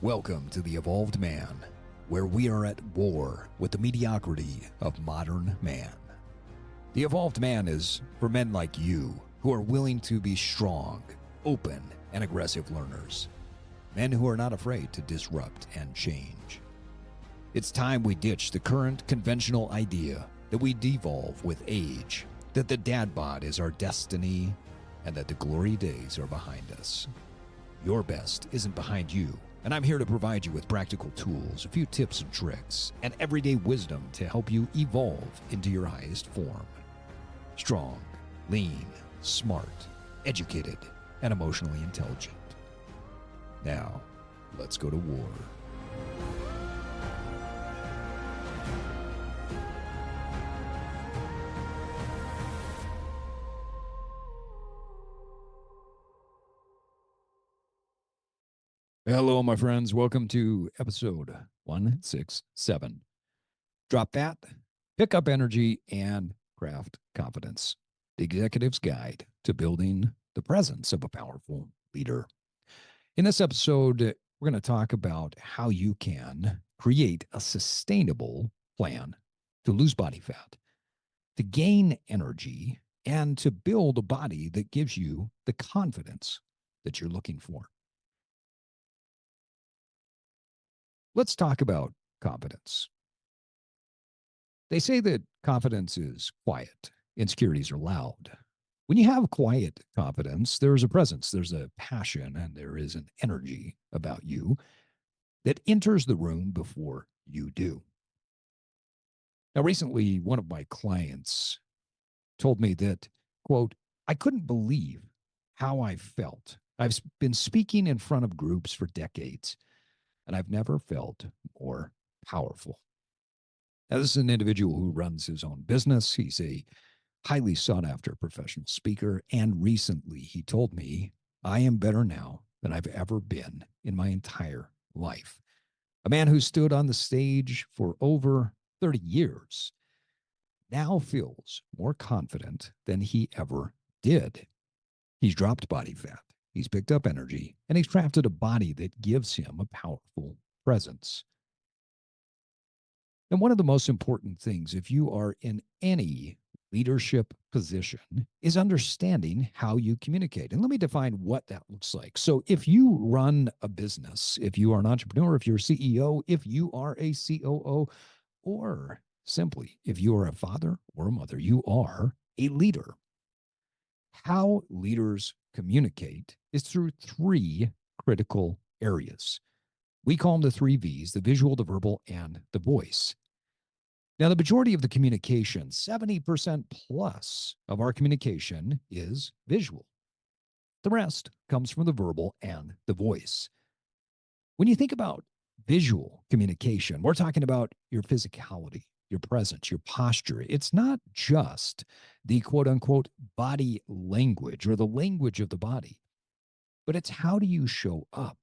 Welcome to the Evolved Man, where we are at war with the mediocrity of modern man. The Evolved Man is for men like you who are willing to be strong, open, and aggressive learners. Men who are not afraid to disrupt and change. It's time we ditch the current conventional idea that we devolve with age, that the dad bod is our destiny, and that the glory days are behind us. Your best isn't behind you, and I'm here to provide you with practical tools, a few tips and tricks, and everyday wisdom to help you evolve into your highest form. Strong, lean, smart, educated, and emotionally intelligent. Now, let's go to war. Hello, my friends. Welcome to episode 167. Drop fat, pick up energy, and craft confidence. The Executive's Guide to Building the Presence of a Powerful Leader. In this episode, we're going to talk about how you can create a sustainable plan to lose body fat, to gain energy, and to build a body that gives you the confidence that you're looking for. Let's talk about confidence. They say that confidence is quiet, insecurities are loud. When you have quiet confidence, there is a presence, there's a passion, and there is an energy about you that enters the room before you do. Now, recently, one of my clients told me that, quote, I couldn't believe how I felt. I've been speaking in front of groups for decades, and I've never felt more powerful. Now, this is an individual who runs his own business. He's a highly sought after professional speaker. And recently he told me, I am better now than I've ever been in my entire life. A man who stood on the stage for over 30 years now feels more confident than he ever did. He's dropped body fat. He's picked up energy, and he's crafted a body that gives him a powerful presence. And one of the most important things, if you are in any leadership position, is understanding how you communicate. And let me define what that looks like. So if you run a business, if you are an entrepreneur, if you're a CEO, if you are a COO, or simply if you are a father or a mother, you are a leader. How leaders communicate is through three critical areas. We call them the three V's: the visual, the verbal, and the voice. Now, the majority of the communication, 70% plus of our communication, is visual. The rest comes from the verbal and the voice. When you think about visual communication, we're talking about your physicality, your presence, your posture. It's not just the quote unquote body language or the language of the body, but it's how do you show up?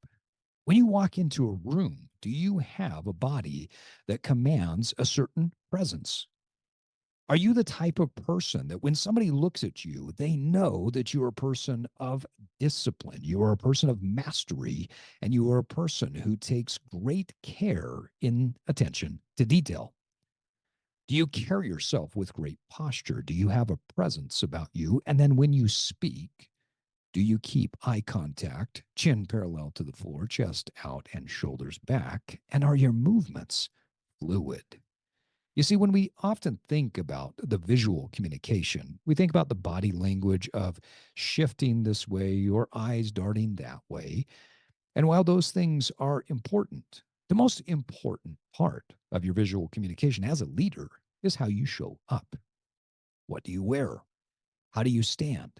When you walk into a room, do you have a body that commands a certain presence? Are you the type of person that when somebody looks at you, they know that you're a person of discipline, you are a person of mastery, and you are a person who takes great care in attention to detail? Do you carry yourself with great posture? Do you have a presence about you? And then when you speak, do you keep eye contact, chin parallel to the floor, chest out, and shoulders back? And are your movements fluid? You see, when we often think about the visual communication, we think about the body language of shifting this way, your eyes darting that way. And while those things are important, the most important part of your visual communication as a leader is how you show up. What do you wear? How do you stand?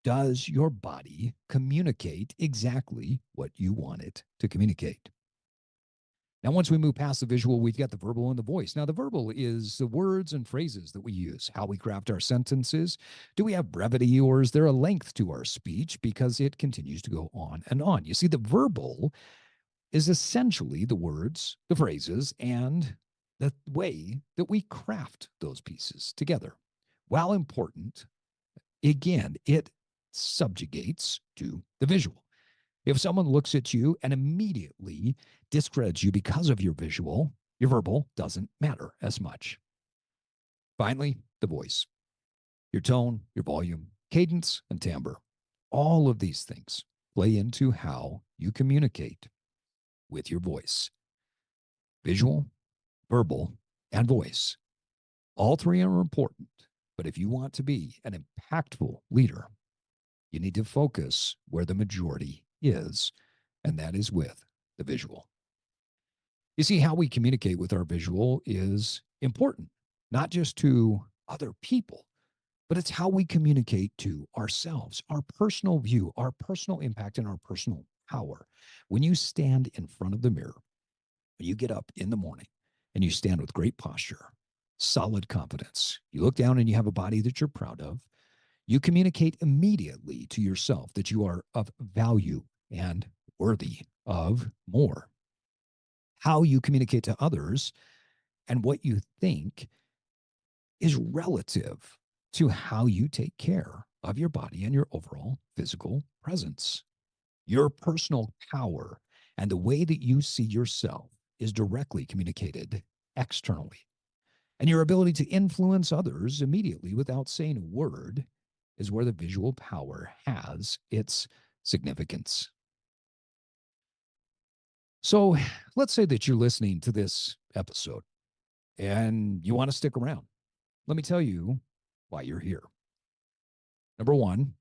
Does your body communicate exactly what you want it to communicate? Now, once we move past the visual, we've got the verbal and the voice. Now, the verbal is the words and phrases that we use, how we craft our sentences. Do we have brevity, or is there a length to our speech because it continues to go on and on? You see, the verbal is essentially the words, the phrases, and the way that we craft those pieces together. While important, again, it subjugates to the visual. If someone looks at you and immediately discredits you because of your visual, your verbal doesn't matter as much. Finally, the voice, your tone, your volume, cadence, and timbre. All of these things play into how you communicate with your voice. Visual, verbal, and voice. All three are important, but if you want to be an impactful leader, you need to focus where the majority is, and that is with the visual. You see, how we communicate with our visual is important, not just to other people, but it's how we communicate to ourselves, our personal view, our personal impact, and our personal power. When you stand in front of the mirror, when you get up in the morning and you stand with great posture, solid confidence, you look down and you have a body that you're proud of, you communicate immediately to yourself that you are of value and worthy of more. How you communicate to others and what you think is relative to how you take care of your body and your overall physical presence. Your personal power and the way that you see yourself is directly communicated externally. And your ability to influence others immediately without saying a word is where the visual power has its significance. So let's say that you're listening to this episode and you want to stick around. Let me tell you why you're here. Number one,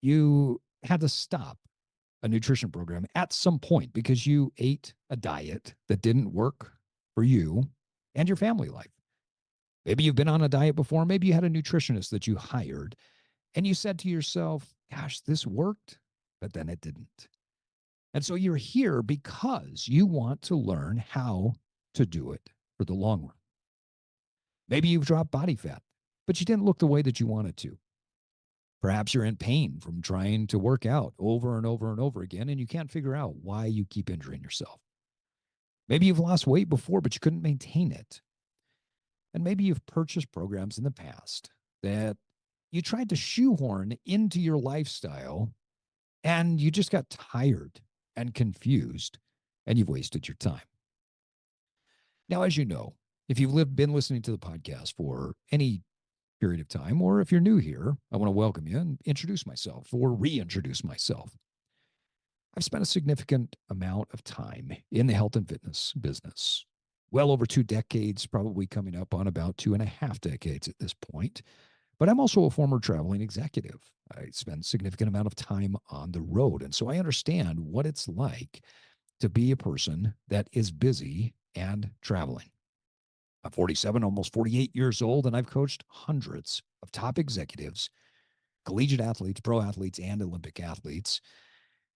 you had to stop a nutrition program at some point because you ate a diet that didn't work for you and your family life. Maybe you've been on a diet before. Maybe you had a nutritionist that you hired and you said to yourself, gosh, this worked, but then it didn't. And so you're here because you want to learn how to do it for the long run. Maybe you've dropped body fat, but you didn't look the way that you wanted to. Perhaps you're in pain from trying to work out over and over and over again, and you can't figure out why you keep injuring yourself. Maybe you've lost weight before, but you couldn't maintain it. And maybe you've purchased programs in the past that you tried to shoehorn into your lifestyle and you just got tired and confused and you've wasted your time. Now, as you know, if you've been listening to the podcast for any period of time, or if you're new here, I want to welcome you and introduce myself or reintroduce myself. I've spent a significant amount of time in the health and fitness business, well over 2 decades, probably coming up on about 2.5 decades at this point. But I'm also a former traveling executive. I spend a significant amount of time on the road. And so I understand what it's like to be a person that is busy and traveling. I'm 47, almost 48 years old, and I've coached hundreds of top executives, collegiate athletes, pro athletes, and Olympic athletes.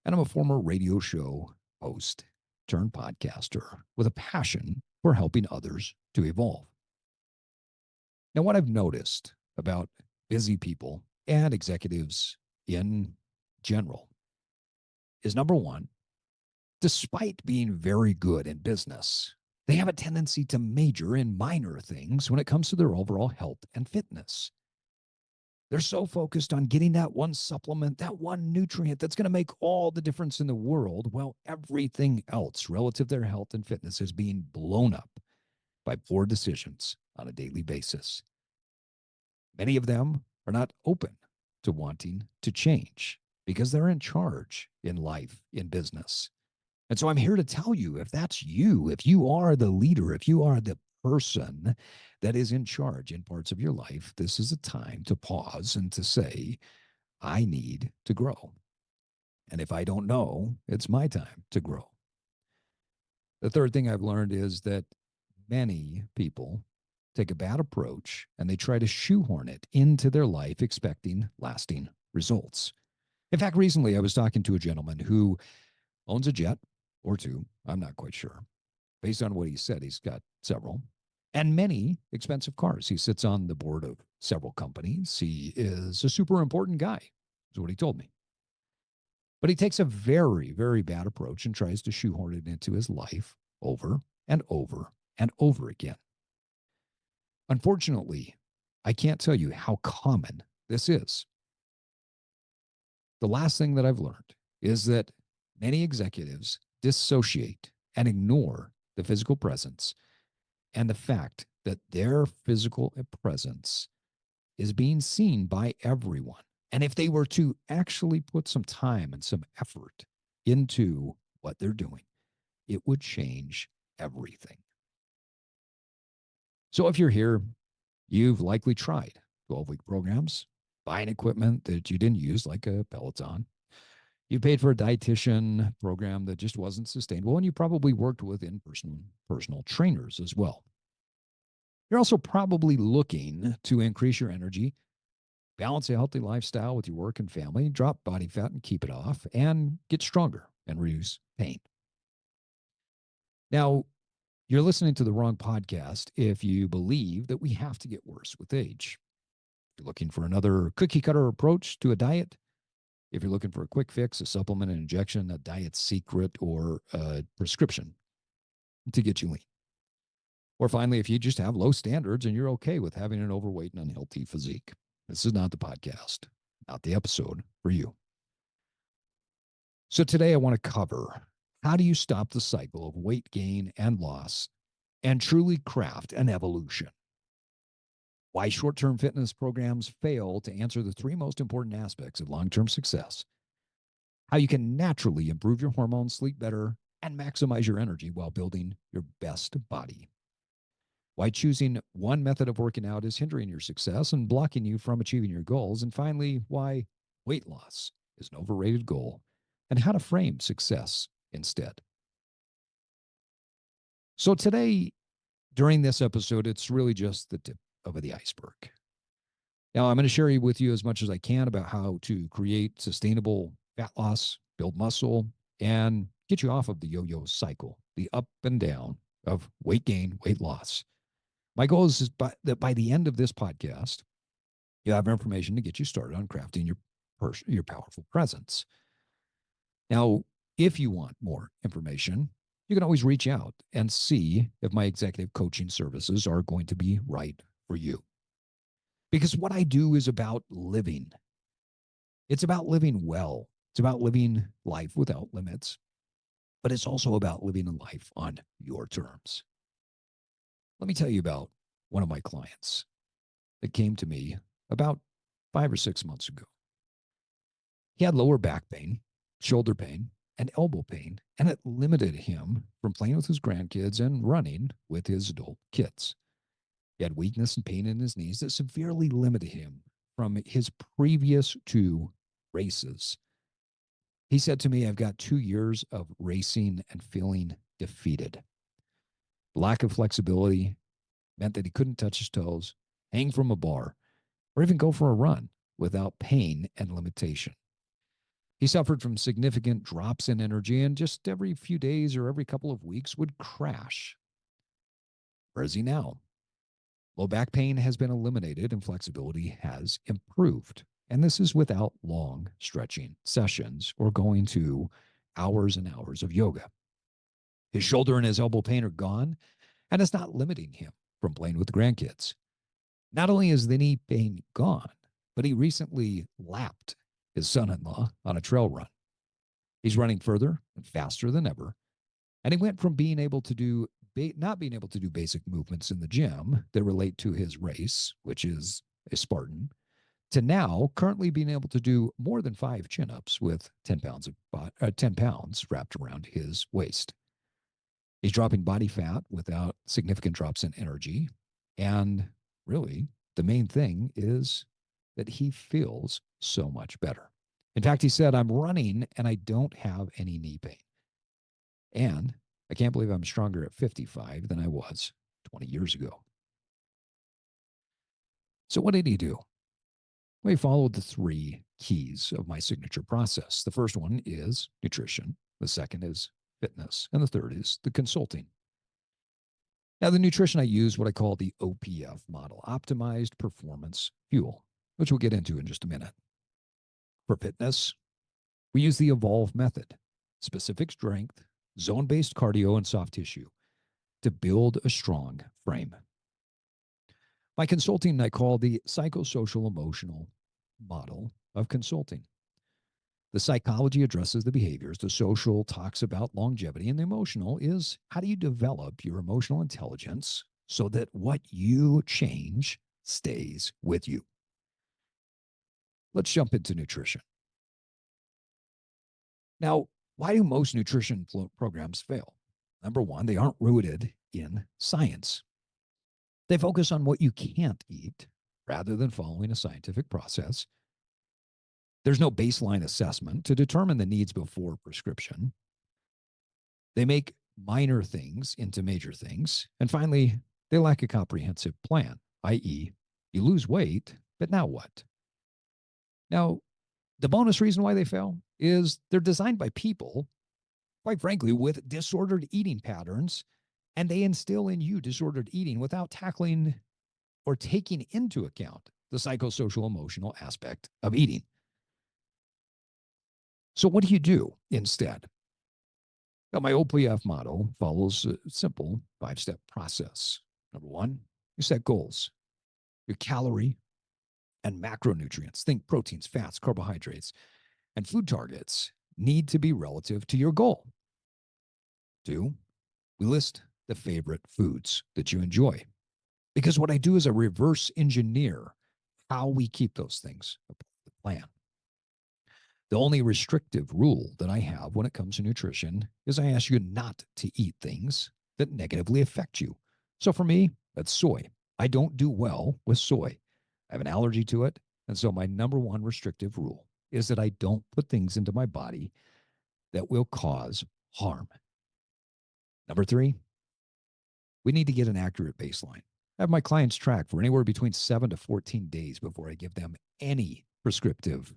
And I'm a former radio show host turned podcaster with a passion for helping others to evolve. Now, what I've noticed about busy people and executives in general is number one, despite being very good in business, they have a tendency to major in minor things when it comes to their overall health and fitness. They're so focused on getting that one supplement, that one nutrient that's going to make all the difference in the world, while everything else relative to their health and fitness is being blown up by poor decisions on a daily basis. Many of them are not open to wanting to change because they're in charge in life, in business. And so I'm here to tell you, if that's you, if you are the leader, if you are the person that is in charge in parts of your life, this is a time to pause and to say, I need to grow. And if I don't know, it's my time to grow. The third thing I've learned is that many people take a bad approach and they try to shoehorn it into their life, expecting lasting results. In fact, recently I was talking to a gentleman who owns a jet or two. I'm not quite sure. Based on what he said, he's got several and many expensive cars. He sits on the board of several companies. He is a super important guy, is what he told me. But he takes a very, very bad approach and tries to shoehorn it into his life over and over and over again. Unfortunately, I can't tell you how common this is. The last thing that I've learned is that many executives dissociate and ignore the physical presence and the fact that their physical presence is being seen by everyone. And if they were to actually put some time and some effort into what they're doing, it would change everything. So if you're here, you've likely tried 12-week programs, buying equipment that you didn't use, like a Peloton. You paid for a dietitian program that just wasn't sustainable, and you probably worked with in-person personal trainers as well. You're also probably looking to increase your energy, balance a healthy lifestyle with your work and family, drop body fat and keep it off, and get stronger and reduce pain. Now, you're listening to the wrong podcast if you believe that we have to get worse with age. If you're looking for another cookie cutter approach to a diet, if you're looking for a quick fix, a supplement, an injection, a diet secret, or a prescription to get you lean. Or finally, if you just have low standards and you're okay with having an overweight and unhealthy physique, this is not the podcast, not the episode for you. So today I want to cover, how do you stop the cycle of weight gain and loss and truly craft an evolution? Why short-term fitness programs fail to answer the three most important aspects of long-term success. How you can naturally improve your hormones, sleep better, and maximize your energy while building your best body. Why choosing one method of working out is hindering your success and blocking you from achieving your goals. And finally, why weight loss is an overrated goal and how to frame success instead. So today, during this episode, it's really just the tip of the iceberg. Now, I'm going to share with you as much as I can about how to create sustainable fat loss, build muscle, and get you off of the yo-yo cycle, the up and down of weight gain, weight loss. My goal is that by the end of this podcast, you have information to get you started on crafting your powerful presence. Now, if you want more information, you can always reach out and see if my executive coaching services are going to be right for you. Because what I do is about living. It's about living well. It's about living life without limits, but it's also about living a life on your terms. Let me tell you about one of my clients that came to me about 5 or 6 months ago. He had lower back pain, shoulder pain, and elbow pain, and it limited him from playing with his grandkids and running with his adult kids. He had weakness and pain in his knees that severely limited him from his previous 2 races. He said to me, I've got 2 years of racing and feeling defeated. Lack of flexibility meant that he couldn't touch his toes, hang from a bar, or even go for a run without pain and limitation. He suffered from significant drops in energy and just every few days or every couple of weeks would crash. Where is he now? Low back pain has been eliminated and flexibility has improved. And this is without long stretching sessions or going to hours and hours of yoga. His shoulder and his elbow pain are gone, and it's not limiting him from playing with the grandkids. Not only is the knee pain gone, but he recently lapped his son-in-law on a trail run. He's running further and faster than ever, and he went from being able to do not being able to do basic movements in the gym that relate to his race, which is a Spartan, to now currently being able to do more than 5 chin-ups with 10 pounds wrapped around his waist. He's dropping body fat without significant drops in energy. And really, the main thing is that he feels so much better. In fact, he said, I'm running and I don't have any knee pain. And I can't believe I'm stronger at 55 than I was 20 years ago. So what did he do? Well, he followed the 3 keys of my signature process. The first one is nutrition. The second is fitness. And the third is the consulting. Now, the nutrition I use what I call the OPF model, Optimized Performance Fuel, which we'll get into in just a minute. For fitness, we use the Evolve method, specific strength, zone-based cardio, and soft tissue to build a strong frame. My consulting I call the psychosocial emotional model of consulting. The psychology addresses the behaviors, the social talks about longevity, and the emotional is how do you develop your emotional intelligence so that what you change stays with you. Let's jump into nutrition. Now, why do most nutrition programs fail? Number one, they aren't rooted in science. They focus on what you can't eat rather than following a scientific process. There's no baseline assessment to determine the needs before prescription. They make minor things into major things. And finally, they lack a comprehensive plan, i.e., you lose weight, but now what? Now, the bonus reason why they fail is they're designed by people, quite frankly, with disordered eating patterns, and they instill in you disordered eating without tackling or taking into account the psychosocial emotional aspect of eating. So, what do you do instead? Now, my OPF model follows a simple 5-step process. Number one, you set goals, your calorie and macronutrients, think proteins, fats, carbohydrates, and food targets need to be relative to your goal. Two, we list the favorite foods that you enjoy. Because what I do is I reverse engineer how we keep those things a part of the plan. The only restrictive rule that I have when it comes to nutrition is I ask you not to eat things that negatively affect you. So for me, that's soy. I don't do well with soy. I have an allergy to it. And so my number one restrictive rule is that I don't put things into my body that will cause harm. Number three, we need to get an accurate baseline. I have my clients track for anywhere between 7 to 14 days before I give them any prescriptive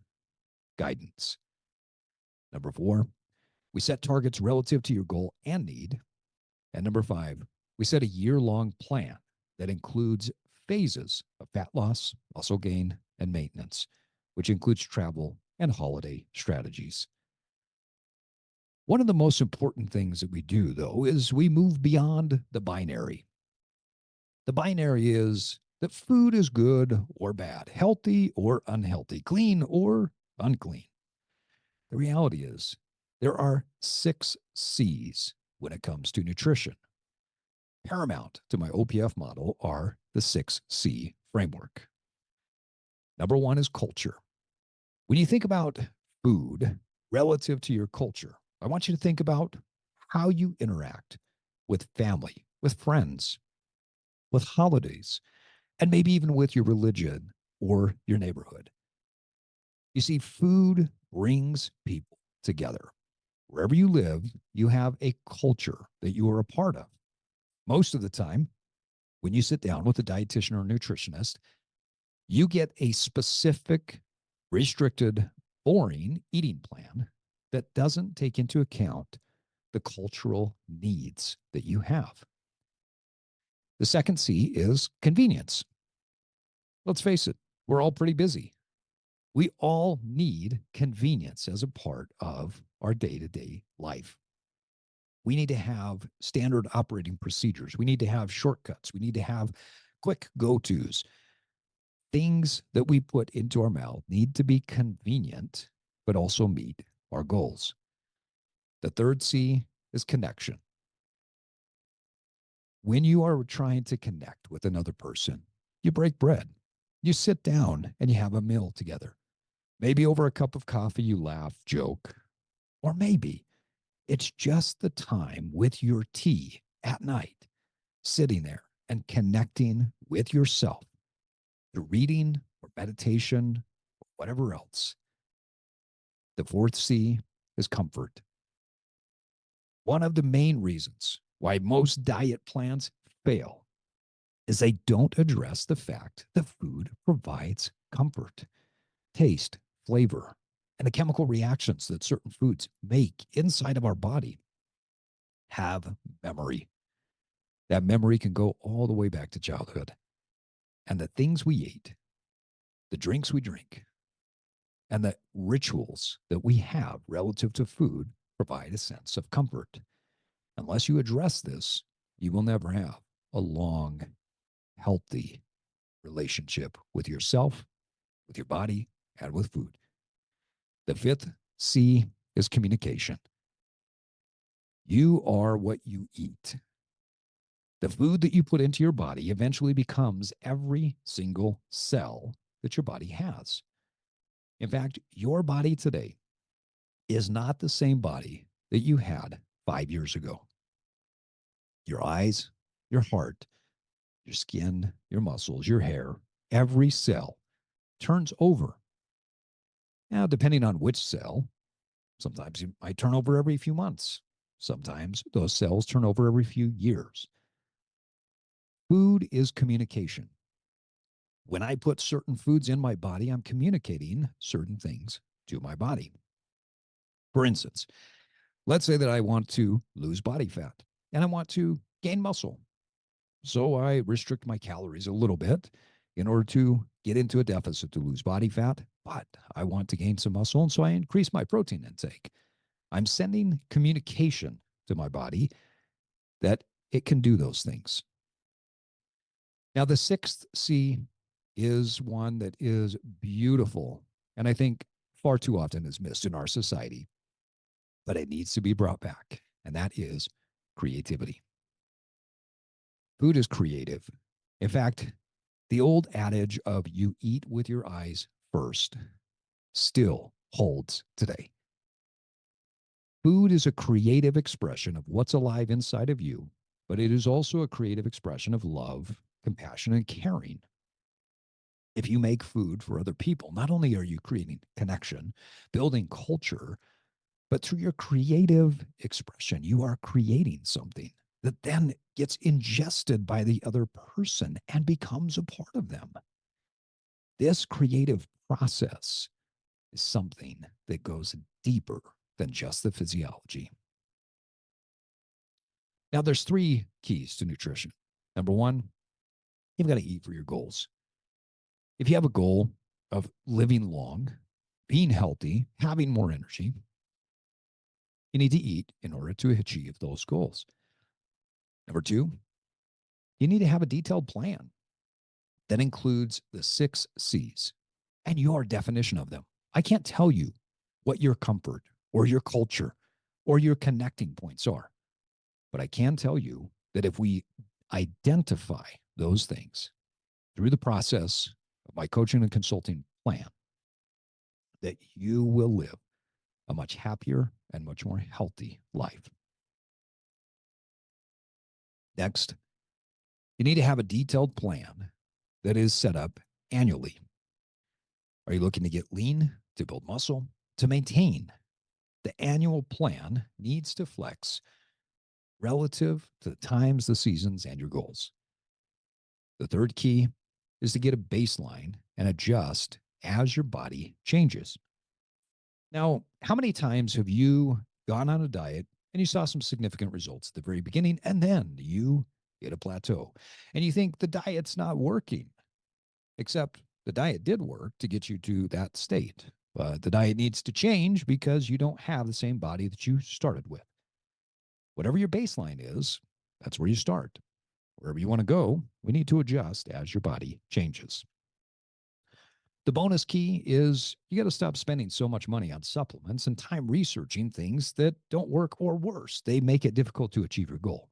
guidance. Number four, we set targets relative to your goal and need. And number five, we set a year-long plan that includes phases of fat loss, muscle gain, and maintenance, which includes travel and holiday strategies. One of the most important things that we do, though, is we move beyond the binary. The binary is that food is good or bad, healthy or unhealthy, clean or unclean. The reality is there are 6 C's when it comes to nutrition. Paramount to my OPF model are the 6C framework. Number one is culture. When you think about food relative to your culture, I want you to think about how you interact with family, with friends, with holidays, and maybe even with your religion or your neighborhood. You see, food brings people together. Wherever you live, you have a culture that you are a part of. Most of the time, when you sit down with a dietitian or a nutritionist, you get a specific, restricted, boring eating plan that doesn't take into account the cultural needs that you have. The second C is convenience. Let's face it, we're all pretty busy. We all need convenience as a part of our day-to-day life. We need to have standard operating procedures. We need to have shortcuts. We need to have quick go-tos. Things that we put into our mouth need to be convenient, but also meet our goals. The third C is connection. When you are trying to connect with another person, you break bread. You sit down and you have a meal together. Maybe over a cup of coffee, you laugh, joke, or maybe it's just the time with your tea at night, sitting there and connecting with yourself through reading or meditation or whatever else. The fourth C is comfort. One of the main reasons why most diet plans fail is they don't address the fact that food provides comfort, taste, flavor, and the chemical reactions that certain foods make inside of our body have memory. That memory can go all the way back to childhood. And the things we eat, the drinks we drink, and the rituals that we have relative to food provide a sense of comfort. Unless you address this, you will never have a long, healthy relationship with yourself, with your body, and with food. The fifth C is communication. You are what you eat. The food that you put into your body eventually becomes every single cell that your body has. In fact, your body today is not the same body that you had 5 years ago. Your eyes, your heart, your skin, your muscles, your hair, every cell turns over. Now, depending on which cell, sometimes it might turn over every few months. Sometimes those cells turn over every few years. Food is communication. When I put certain foods in my body, I'm communicating certain things to my body. For instance, let's say that I want to lose body fat and I want to gain muscle. So I restrict my calories a little bit in order to get into a deficit to lose body fat, but I want to gain some muscle, and so I increase my protein intake. I'm sending communication to my body that it can do those things. Now, the sixth C is one that is beautiful, and I think far too often is missed in our society, but it needs to be brought back, and that is creativity. Food is creative. In fact, the old adage of you eat with your eyes first still holds today. Food is a creative expression of what's alive inside of you, but it is also a creative expression of love, compassion, and caring. If you make food for other people, not only are you creating connection, building culture, but through your creative expression, you are creating something that then gets ingested by the other person and becomes a part of them. This creative process is something that goes deeper than just the physiology. Now, there's three keys to nutrition. Number one, you've got to eat for your goals. If you have a goal of living long, being healthy, having more energy, you need to eat in order to achieve those goals. Number two, you need to have a detailed plan that includes the 6 C's and your definition of them. I can't tell you what your comfort or your culture or your connecting points are, but I can tell you that if we identify those things through the process of my coaching and consulting plan, that you will live a much happier and much more healthy life. Next, you need to have a detailed plan that is set up annually. Are you looking to get lean, to build muscle, to maintain? The annual plan needs to flex relative to the times, the seasons, and your goals. The third key is to get a baseline and adjust as your body changes. Now, how many times have you gone on a diet and you saw some significant results at the very beginning, and then you hit a plateau and you think the diet's not working? Except the diet did work to get you to that state. But the diet needs to change because you don't have the same body that you started with. Whatever your baseline is, that's where you start. Wherever you want to go, we need to adjust as your body changes. The bonus key is you got to stop spending so much money on supplements and time researching things that don't work, or worse, they make it difficult to achieve your goal.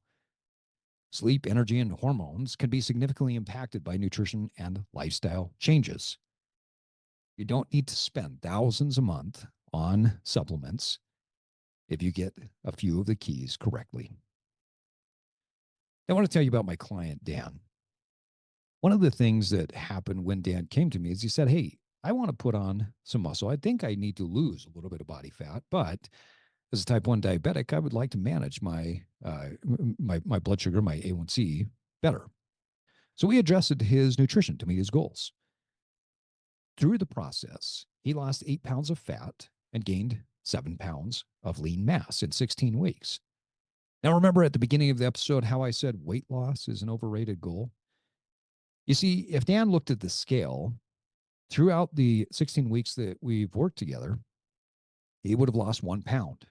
Sleep, energy, and hormones can be significantly impacted by nutrition and lifestyle changes. You don't need to spend thousands a month on supplements if you get a few of the keys correctly. I want to tell you about my client, Dan. One of the things that happened when Dan came to me is he said, "Hey, I want to put on some muscle. I think I need to lose a little bit of body fat, but as a type 1 diabetic, I would like to manage my blood sugar, my A1C better." So we adjusted his nutrition to meet his goals. Through the process, he lost 8 pounds of fat and gained 7 pounds of lean mass in 16 weeks. Now, remember at the beginning of the episode how I said weight loss is an overrated goal? You see, if Dan looked at the scale throughout the 16 weeks that we've worked together, he would have lost 1 pound.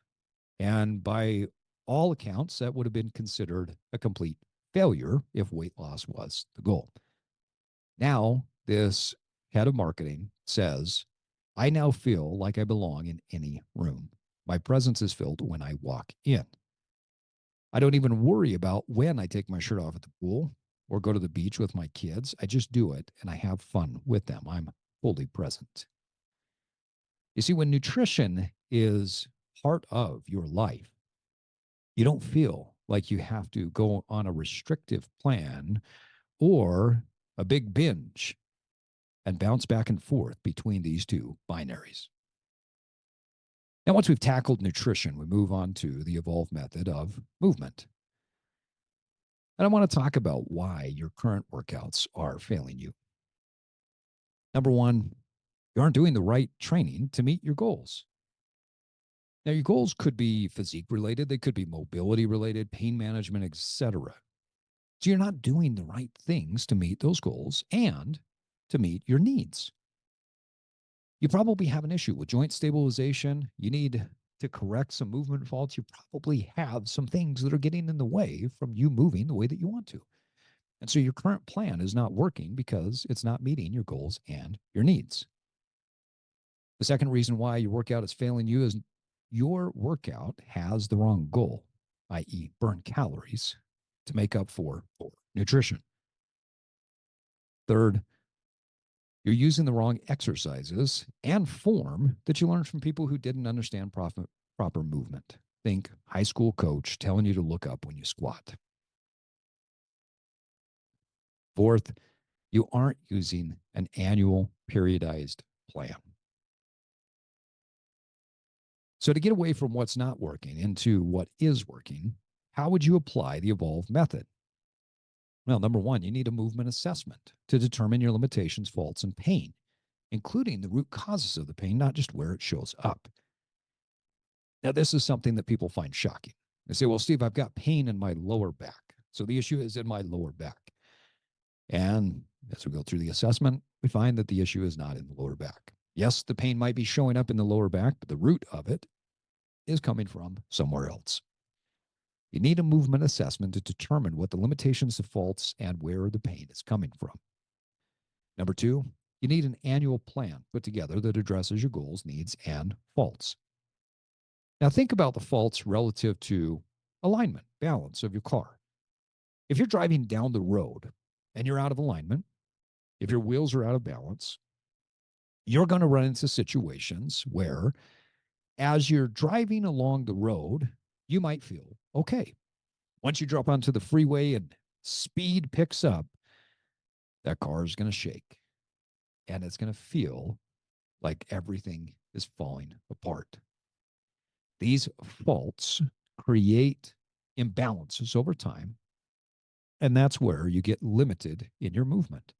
And by all accounts, that would have been considered a complete failure if weight loss was the goal. Now, this head of marketing says I now feel like I belong in any room. My presence is filled when I walk in. I don't even worry about when I take my shirt off at the pool or go to the beach with my kids. I just do it and I have fun with them. I'm fully present. You see, when nutrition is part of your life, you don't feel like you have to go on a restrictive plan or a big binge and bounce back and forth between these two binaries. Now, once we've tackled nutrition, we move on to the evolved method of movement. And I want to talk about why your current workouts are failing you. Number one, you aren't doing the right training to meet your goals. Now, your goals could be physique related, they could be mobility related, pain management, etc. So you're not doing the right things to meet those goals and to meet your needs. You probably have an issue with joint stabilization. You need to correct some movement faults. You probably have some things that are getting in the way from you moving the way that you want to. And so your current plan is not working because it's not meeting your goals and your needs. The second reason why your workout is failing you is your workout has the wrong goal, i.e., burn calories to make up for nutrition. Third, you're using the wrong exercises and form that you learned from people who didn't understand proper movement. Think high school coach telling you to look up when you squat. Fourth, you aren't using an annual periodized plan. So, to get away from what's not working into what is working, how would you apply the evolved method? Well, number one, you need a movement assessment to determine your limitations, faults, and pain, including the root causes of the pain, not just where it shows up. Now, this is something that people find shocking. They say, well, Steve, I've got pain in my lower back. So the issue is in my lower back. And as we go through the assessment, we find that the issue is not in the lower back. Yes, the pain might be showing up in the lower back, but the root of it is coming from somewhere else. You need a movement assessment to determine what the limitations, the faults, and where the pain is coming from. Number two, you need an annual plan put together that addresses your goals, needs, and faults. Now, think about the faults relative to alignment, balance of your car. If you're driving down the road and you're out of alignment, if your wheels are out of balance, you're going to run into situations where, as you're driving along the road, you might feel okay. Once you drop onto the freeway and speed picks up, that car is going to shake and it's going to feel like everything is falling apart. These faults create imbalances over time, and that's where you get limited in your movement.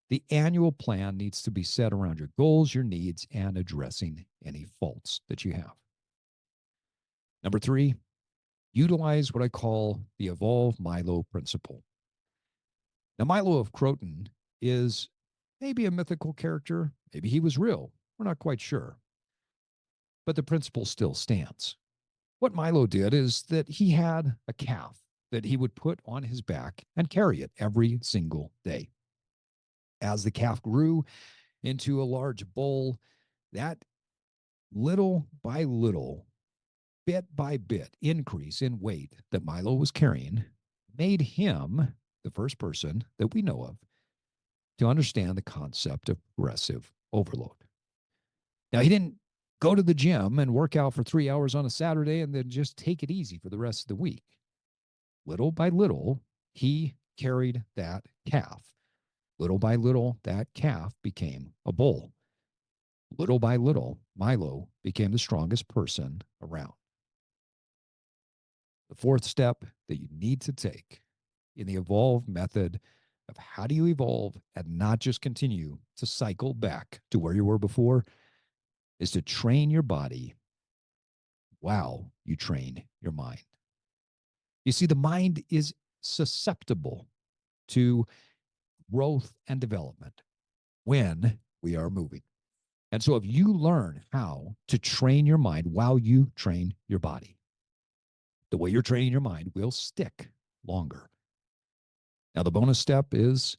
The annual plan needs to be set around your goals, your needs, and addressing any faults that you have. Number three, utilize what I call the evolve Milo principle. Now, Milo of Croton is maybe a mythical character. Maybe he was real. We're not quite sure. But the principle still stands. What Milo did is that he had a calf that he would put on his back and carry it every single day. As the calf grew into a large bull, that little by little, bit by bit increase in weight that Milo was carrying made him the first person that we know of to understand the concept of progressive overload. Now, he didn't go to the gym and work out for 3 hours on a Saturday and then just take it easy for the rest of the week. Little by little, he carried that calf. Little by little, that calf became a bull. Little by little, Milo became the strongest person around. The fourth step that you need to take in the evolve method of how do you evolve and not just continue to cycle back to where you were before is to train your body while you train your mind. You see, the mind is susceptible to growth and development when we are moving. And so if you learn how to train your mind while you train your body, the way you're training your mind will stick longer. Now, the bonus step is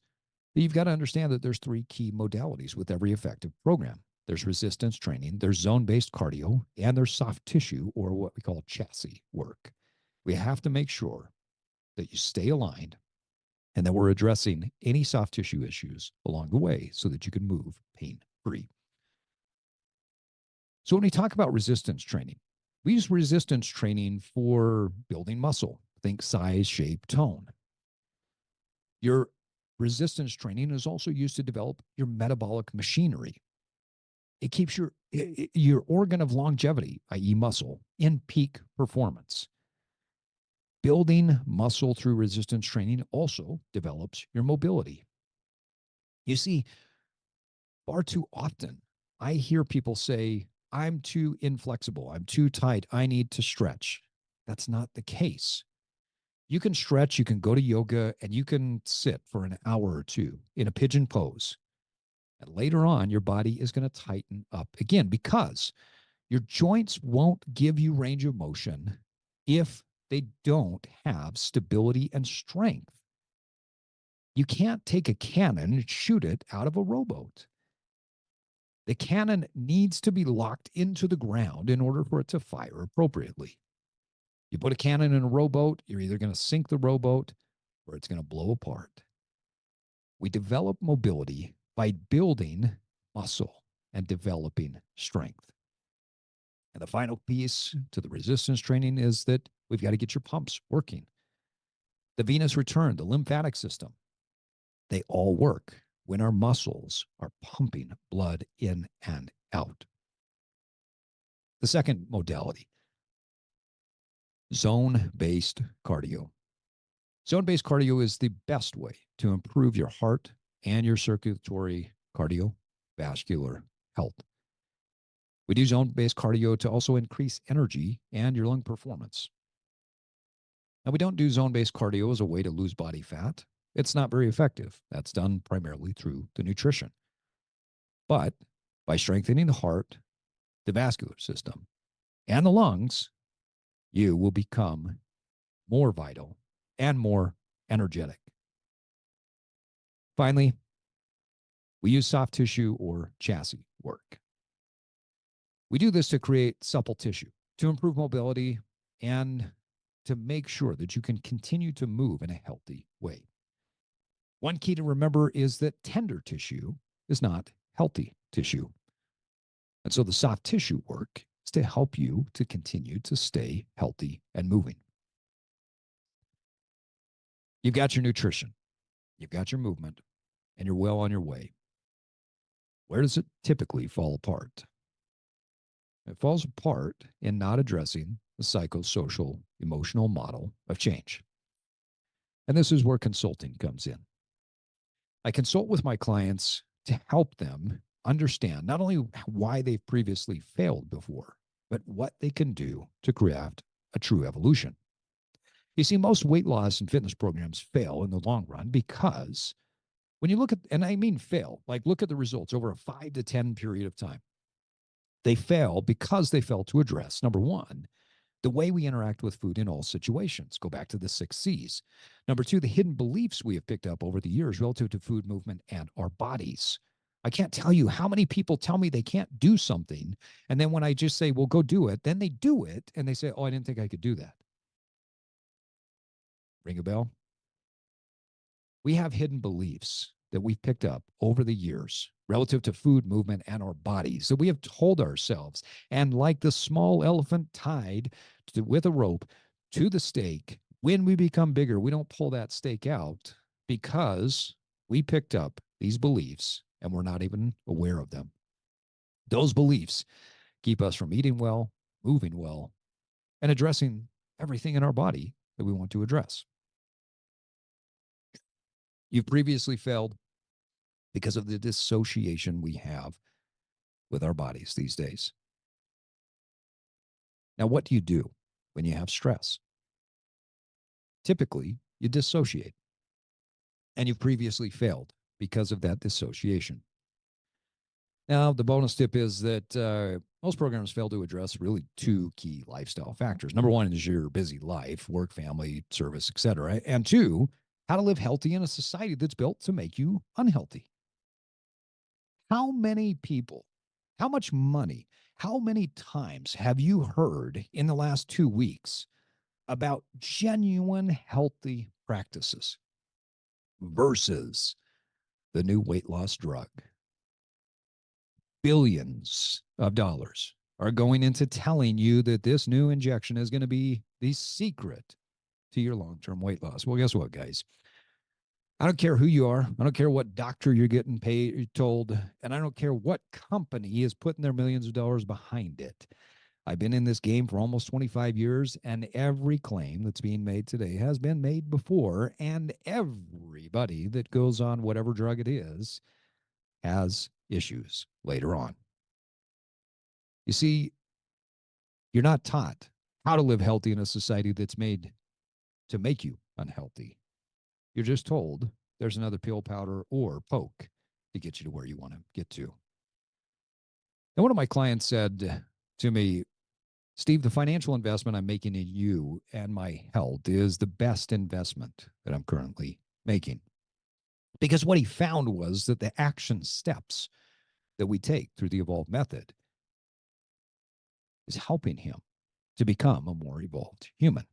that you've got to understand that there's three key modalities with every effective program. there's resistance training, there's zone-based cardio, and there's soft tissue, or what we call chassis work. We have to make sure that you stay aligned and that we're addressing any soft tissue issues along the way so that you can move pain-free. So when we talk about resistance training, we use resistance training for building muscle. Think size, shape, tone. Your resistance training is also used to develop your metabolic machinery. It keeps your organ of longevity, i.e. muscle, in peak performance. Building muscle through resistance training also develops your mobility. You see, far too often, I hear people say, I'm too inflexible, I'm too tight, I need to stretch. That's not the case. You can stretch, you can go to yoga, and you can sit for an hour or two in a pigeon pose. And later on, your body is going to tighten up again because your joints won't give you range of motion if they don't have stability and strength. You can't take a cannon and shoot it out of a rowboat. The cannon needs to be locked into the ground in order for it to fire appropriately. You put a cannon in a rowboat, you're either going to sink the rowboat or it's going to blow apart. We develop mobility by building muscle and developing strength. And the final piece to the resistance training is that we've got to get your pumps working. The venous return, the lymphatic system, they all work when our muscles are pumping blood in and out. The second modality, zone-based cardio. Zone-based cardio is the best way to improve your heart and your circulatory cardiovascular health. We do zone-based cardio to also increase energy and your lung performance. Now, we don't do zone-based cardio as a way to lose body fat. It's not very effective. That's done primarily through the nutrition. But by strengthening the heart, the vascular system, and the lungs, you will become more vital and more energetic. Finally, we use soft tissue or chassis work. We do this to create supple tissue, to improve mobility, and to make sure that you can continue to move in a healthy way. One key to remember is that tender tissue is not healthy tissue. And so the soft tissue work is to help you to continue to stay healthy and moving. You've got your nutrition, you've got your movement, and you're well on your way. Where does it typically fall apart? It falls apart in not addressing the psychosocial emotional model of change. And this is where consulting comes in. I consult with my clients to help them understand not only why they've previously failed before, but what they can do to create a true evolution. You see, most weight loss and fitness programs fail in the long run because when you look at, and I mean fail, like look at the results over a 5 to 10 period of time. They fail because they fail to address, number one, the way we interact with food in all situations. Go back to the 6 C's. Number two, the hidden beliefs we have picked up over the years relative to food, movement, and our bodies. I can't tell you how many people tell me they can't do something. And then when I just say, well, go do it, then they do it. And they say, oh, I didn't think I could do that. Ring a bell? We have hidden beliefs that we've picked up over the years relative to food, movement, and our bodies that we have told ourselves. And like the small elephant tied with a rope to the stake, when we become bigger, we don't pull that stake out because we picked up these beliefs and we're not even aware of them. Those beliefs keep us from eating well, moving well, and addressing everything in our body that we want to address. You've previously failed because of the dissociation we have with our bodies these days. Now, what do you do when you have stress? Typically, you dissociate. And you've previously failed because of that dissociation. Now, the bonus tip is that most programs fail to address really 2 key lifestyle factors. Number one is your busy life, work, family, service, etc. And 2, how to live healthy in a society that's built to make you unhealthy. How many people How much money, how many times have you heard in the last 2 weeks about genuine healthy practices versus the new weight loss drug? Billions of dollars are going into telling you that this new injection is going to be the secret to your long-term weight loss. Well, guess what, guys? I don't care who you are. I don't care what doctor you're getting paid, told, and I don't care what company is putting their millions of dollars behind it. I've been in this game for almost 25 years, and every claim that's being made today has been made before, and everybody that goes on whatever drug it is has issues later on. You see, you're not taught how to live healthy in a society that's made to make you unhealthy. You're just told there's another pill, powder, or poke to get you to where you want to get to. And one of my clients said to me, Steve, the financial investment I'm making in you and my health is the best investment that I'm currently making. Because what he found was that the action steps that we take through the evolved method is helping him to become a more evolved human.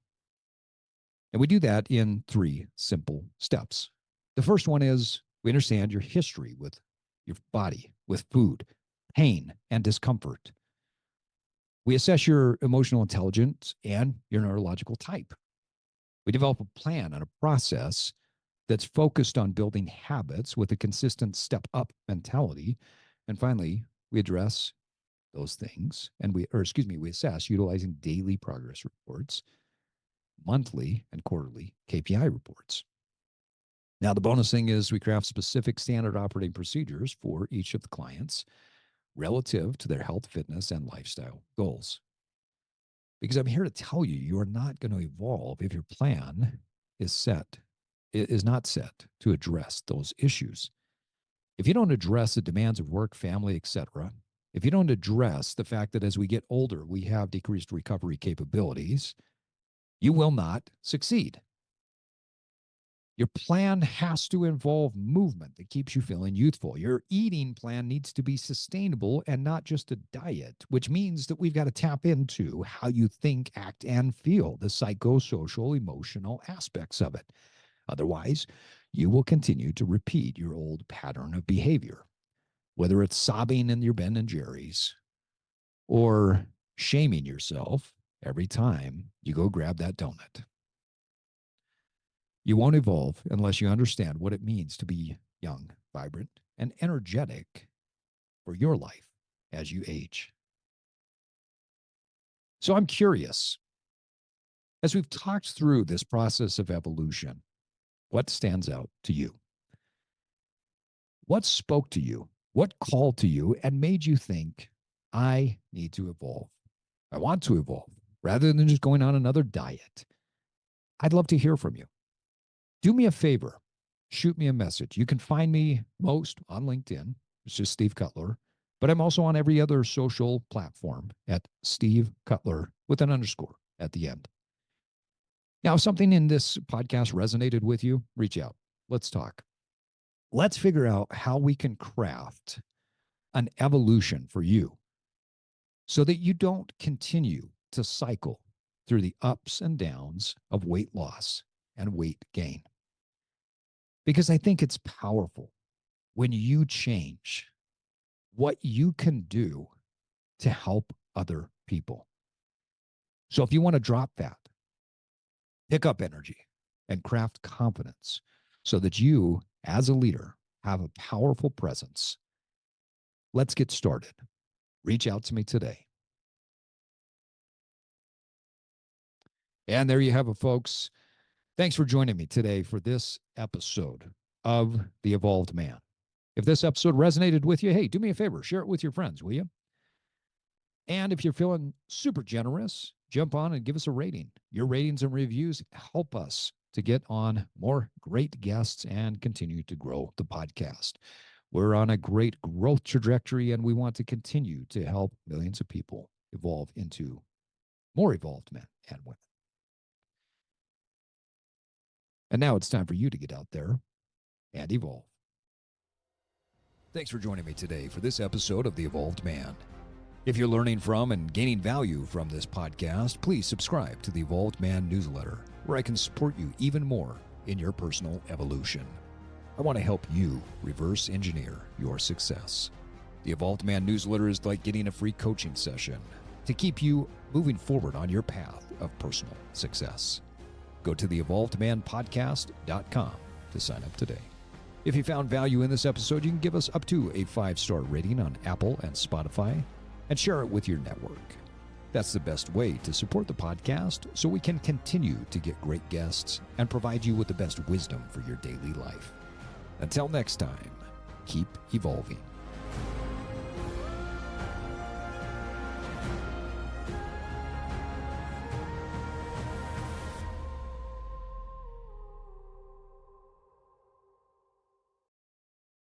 And we do that in 3 simple steps. The first one is we understand your history with your body, with food, pain, and discomfort. We assess your emotional intelligence and your neurological type. We develop a plan and a process that's focused on building habits with a consistent step up mentality. And finally, we address those things and we assess utilizing daily progress reports, monthly and quarterly KPI reports. Now, the bonus thing is we craft specific standard operating procedures for each of the clients relative to their health, fitness, and lifestyle goals. Because I'm here to tell you, you are not going to evolve if your plan is not set to address those issues. If you don't address the demands of work, family, etc., if you don't address the fact that as we get older, we have decreased recovery capabilities, you will not succeed. Your plan has to involve movement that keeps you feeling youthful. Your eating plan needs to be sustainable and not just a diet, which means that we've got to tap into how you think, act, and feel, the psychosocial, emotional aspects of it. Otherwise, you will continue to repeat your old pattern of behavior, whether it's sobbing in your Ben and Jerry's or shaming yourself every time you go grab that donut. You won't evolve unless you understand what it means to be young, vibrant, and energetic for your life as you age. So I'm curious, as we've talked through this process of evolution, what stands out to you? What spoke to you? What called to you and made you think, I need to evolve? I want to evolve rather than just going on another diet. I'd love to hear from you. Do me a favor. Shoot me a message. You can find me most on LinkedIn. It's just Steve Cutler. But I'm also on every other social platform at Steve Cutler with an underscore at the end. Now, if something in this podcast resonated with you, reach out. Let's talk. Let's figure out how we can craft an evolution for you so that you don't continue to cycle through the ups and downs of weight loss and weight gain. Because I think it's powerful when you change what you can do to help other people. So if you want to drop fat, pick up energy, and craft confidence so that you, as a leader, have a powerful presence, let's get started. Reach out to me today. And there you have it, folks. Thanks for joining me today for this episode of The Evolved Man. If this episode resonated with you, hey, do me a favor, share it with your friends, will you? And if you're feeling super generous, jump on and give us a rating. Your ratings and reviews help us to get on more great guests and continue to grow the podcast. We're on a great growth trajectory, and we want to continue to help millions of people evolve into more evolved men and women. And now it's time for you to get out there and evolve. Thanks for joining me today for this episode of The Evolved Man. If you're learning from and gaining value from this podcast, please subscribe to the Evolved Man newsletter, where I can support you even more in your personal evolution. I want to help you reverse engineer your success. The Evolved Man newsletter is like getting a free coaching session to keep you moving forward on your path of personal success. Go to theevolvedmanpodcast.com to sign up today. If you found value in this episode, you can give us up to a 5-star rating on Apple and Spotify and share it with your network. That's the best way to support the podcast so we can continue to get great guests and provide you with the best wisdom for your daily life. Until next time, keep evolving.